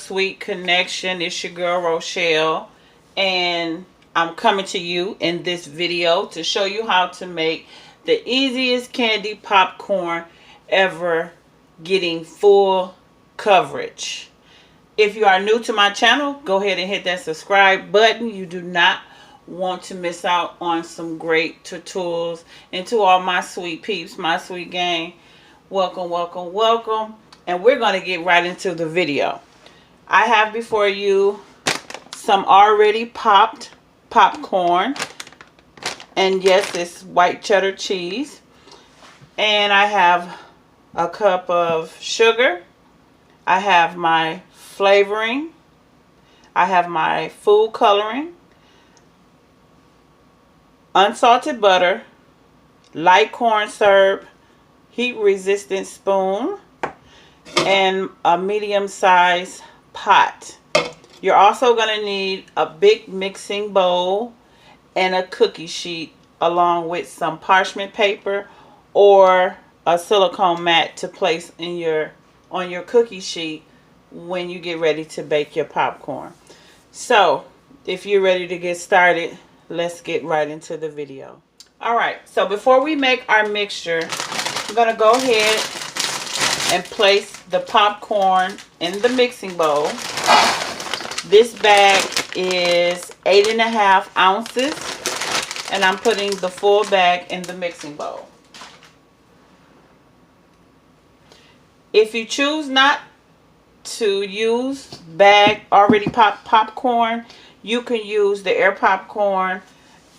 sweet connection? It's your girl Rochelle, and I'm coming to you in this video to show you how to make the easiest candy popcorn ever, getting full coverage. If you are new to my channel, go ahead and hit that subscribe button. You do not want to miss out on some great tutorials. And to all my sweet peeps, my sweet gang, welcome, welcome, welcome. And we're going to get right into the video. I have before you some already popped popcorn. And yes, it's white cheddar cheese. And I have a cup of sugar. I have my flavoring. I have my food coloring, unsalted butter, light corn syrup, heat resistant spoon, and a medium sized pot. You're also going to need a big mixing bowl and a cookie sheet, along with some parchment paper or a silicone mat to place in on your cookie sheet when you get ready to bake your popcorn. So if you're ready to get started, let's get right into the video. Alright, so before we make our mixture, I'm going to go ahead and place the popcorn in the mixing bowl. This bag is 8.5 ounces, and I'm putting the full bag in the mixing bowl. If you choose not to use bag already popped popcorn, you can use the air popcorn,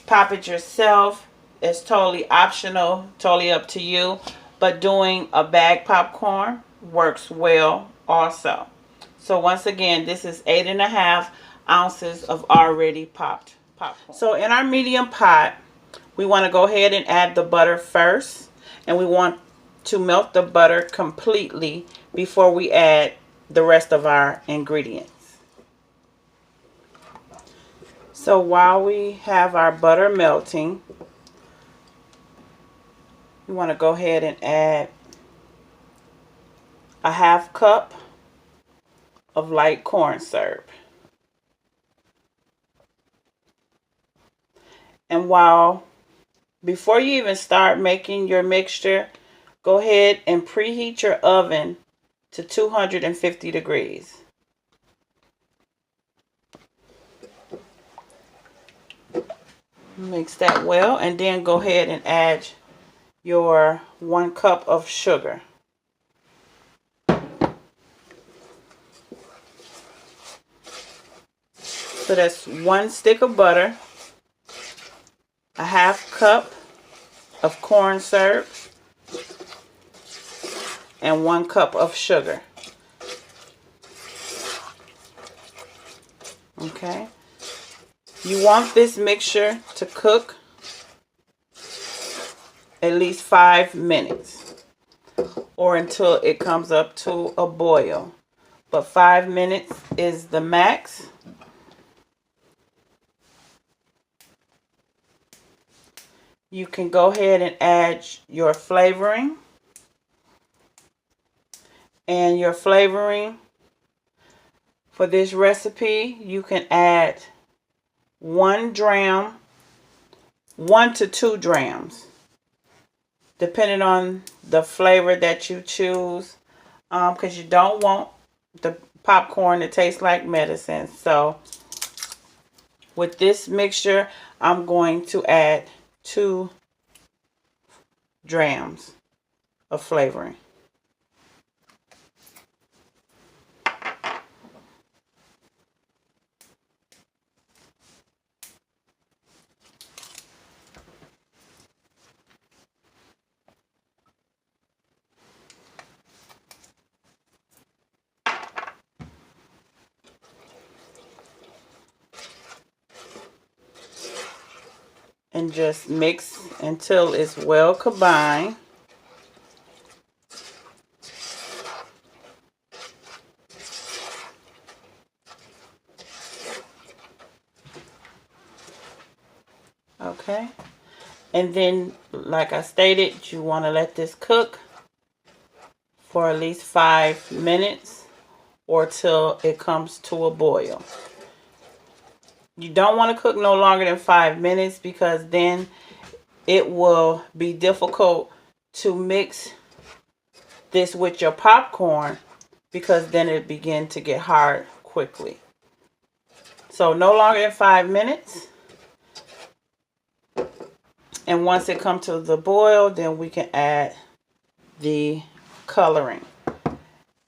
pop it yourself. It's totally optional, totally up to you, but doing a bag popcorn works well also. So once again, this is 8.5 ounces of already popped popcorn. So in our medium pot, we want to go ahead and add the butter first, and we want to melt the butter completely before we add the rest of our ingredients. So while we have our butter melting, you want to go ahead and add a half cup of light corn syrup. And before you even start making your mixture, go ahead and preheat your oven to 250 degrees. Mix that well, and then go ahead and add your 1 cup of sugar. So that's 1 stick of butter, a half cup of corn syrup, and 1 cup of sugar. Okay. You want this mixture to cook at least 5 minutes, or until it comes up to a boil. But 5 minutes is the max. You can go ahead and add your flavoring. And your flavoring for this recipe, you can add 1 to 2 drams, depending on the flavor that you choose, because you don't want the popcorn to taste like medicine. So with this mixture, I'm going to add 2 drams of flavoring. And just mix until it's well combined. Okay, and then like I stated, you want to let this cook for at least 5 minutes or till it comes to a boil. You don't want to cook no longer than 5 minutes because then it will be difficult to mix this with your popcorn because then it begin to get hard quickly. So no longer than 5 minutes. And once it comes to the boil, then we can add the coloring.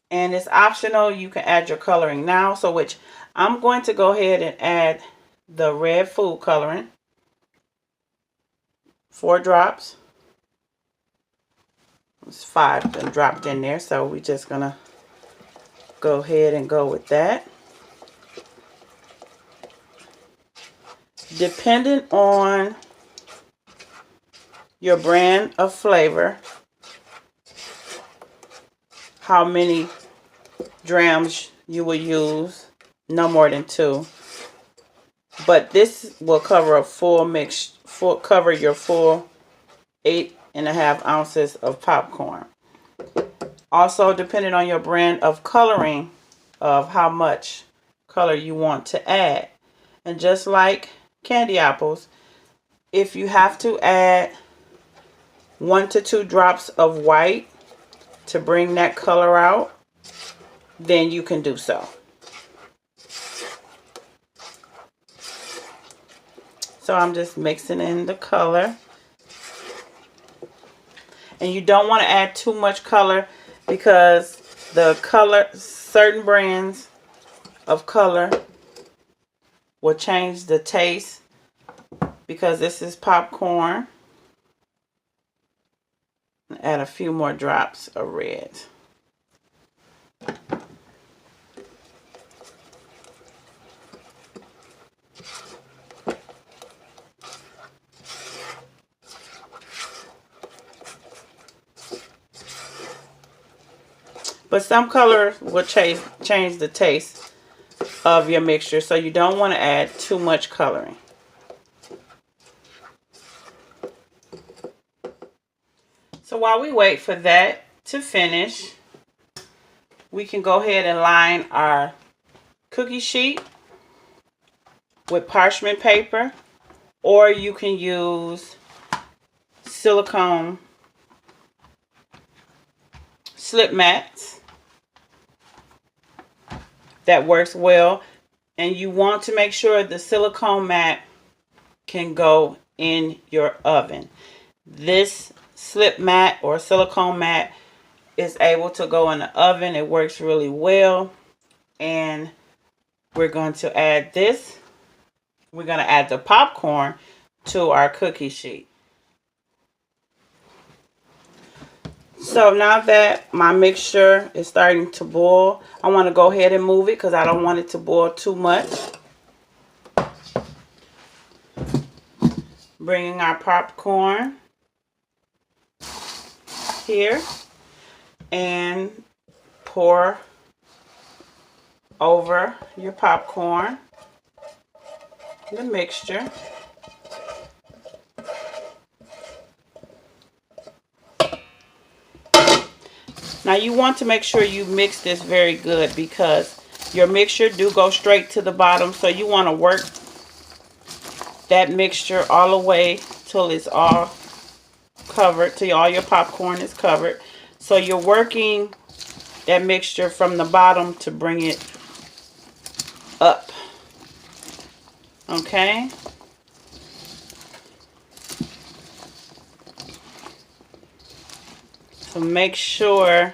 And it's optional. You can add your coloring now. So which I'm going to go ahead and add the red food coloring. 4 drops. It's 5 that dropped in there. So we're just going to go ahead and go with that. Depending on your brand of flavor, how many drams you will use, no more than 2. But this will cover a full mix, cover your full 8.5 ounces of popcorn. Also, depending on your brand of coloring, of how much color you want to add. And just like candy apples, if you have to add 1 to 2 drops of white to bring that color out, then you can do so. So I'm just mixing in the color. And you don't want to add too much color because the color, certain brands of color will change the taste because this is popcorn. Add a few more drops of red. But some color will change the taste of your mixture, so you don't want to add too much coloring. So while we wait for that to finish, we can go ahead and line our cookie sheet with parchment paper, or you can use silicone slip mats. That works well. And you want to make sure the silicone mat can go in your oven. This slip mat or silicone mat is able to go in the oven. It works really well. And we're going to add this. We're going to add the popcorn to our cookie sheet. So now that my mixture is starting to boil, I want to go ahead and move it because I don't want it to boil too much. Bringing our popcorn here and pour over your popcorn the mixture. Now you want to make sure you mix this very good because your mixture do go straight to the bottom. So you want to work that mixture all the way till it's all covered, till all your popcorn is covered. So you're working that mixture from the bottom to bring it up. Okay? So make sure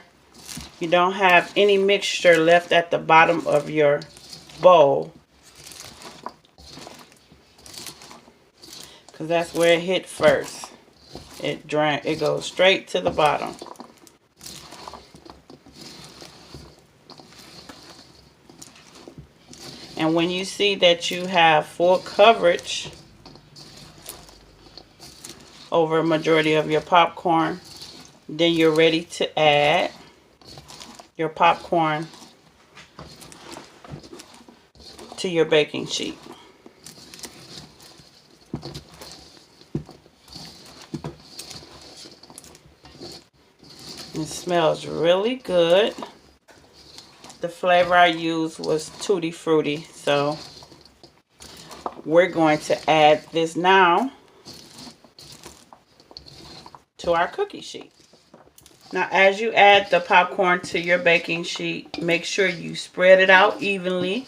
you don't have any mixture left at the bottom of your bowl, because that's where it hit first. It goes straight to the bottom. And when you see that you have full coverage over a majority of your popcorn, then you're ready to add your popcorn to your baking sheet. It smells really good. the flavor I used was Tutti Frutti. So we're going to add this now to our cookie sheet. Now, as you add the popcorn to your baking sheet, make sure you spread it out evenly.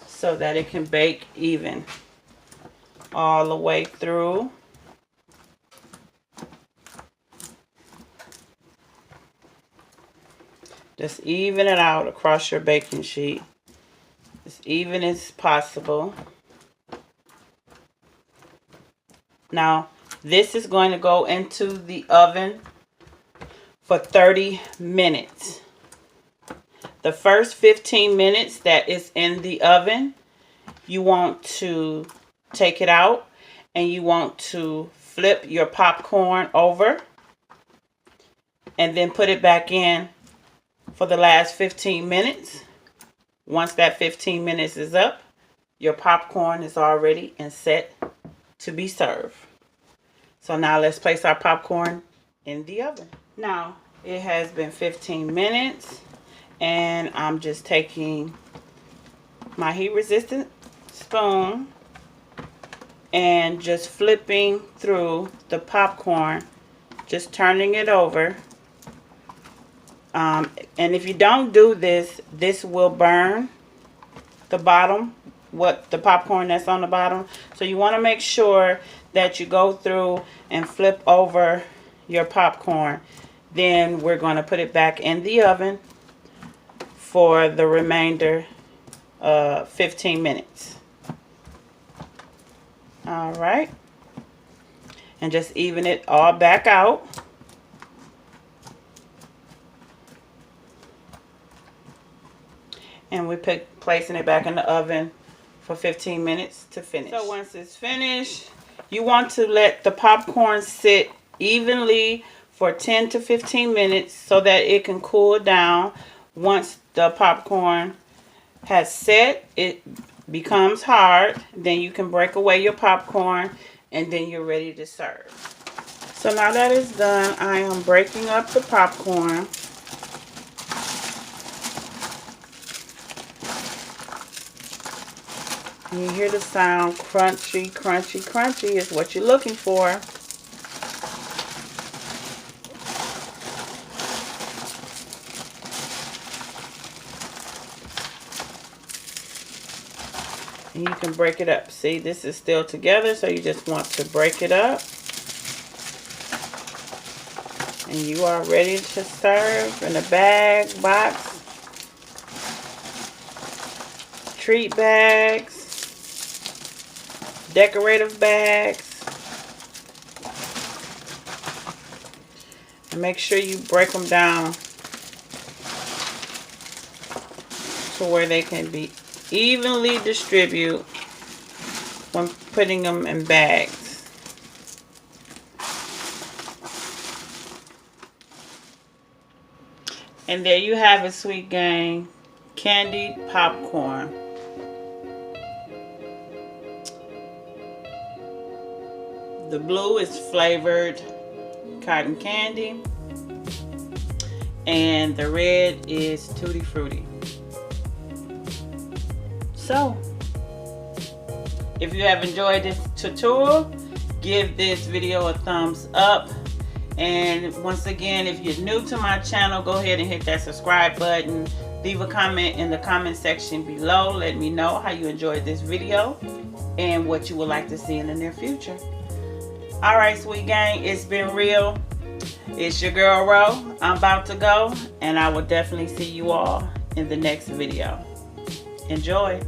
So that it can bake even all the way through. Just even it out across your baking sheet, as even as possible. Now, this is going to go into the oven for 30 minutes. The first 15 minutes that is in the oven, you want to take it out and you want to flip your popcorn over and then put it back in for the last 15 minutes. Once that 15 minutes is up, your popcorn is already and set to be served. So now let's place our popcorn in the oven. Now, it has been 15 minutes. And I'm just taking my heat resistant spoon and just flipping through the popcorn, just turning it over. And if you don't do this, this will burn the bottom, the popcorn that's on the bottom. So you want to make sure that you go through and flip over your popcorn. Then we're going to put it back in the oven for the remainder of 15 minutes. All right. And just even it all back out. And we're placing it back in the oven for 15 minutes to finish. So once it's finished, you want to let the popcorn sit evenly for 10 to 15 minutes so that it can cool down. Once the popcorn has set, it becomes hard, then you can break away your popcorn and then you're ready to serve. So now that it's done, I am breaking up the popcorn. And you hear the sound, crunchy, crunchy, crunchy is what you're looking for. And you can break it up. See, this is still together, so you just want to break it up. And you are ready to serve in a bag, box, treat bags, decorative bags. And make sure you break them down to where they can be evenly distribute when putting them in bags. And there you have it, sweet gang. Candied popcorn. The blue is flavored cotton candy and the red is Tutti Frutti. So, if you have enjoyed this tutorial, give this video a thumbs up. And once again, if you're new to my channel, go ahead and hit that subscribe button. Leave a comment in the comment section below. Let me know how you enjoyed this video and what you would like to see in the near future. Alright, sweet gang, it's been real. It's your girl Ro. I'm about to go, and I will definitely see you all in the next video. Enjoy.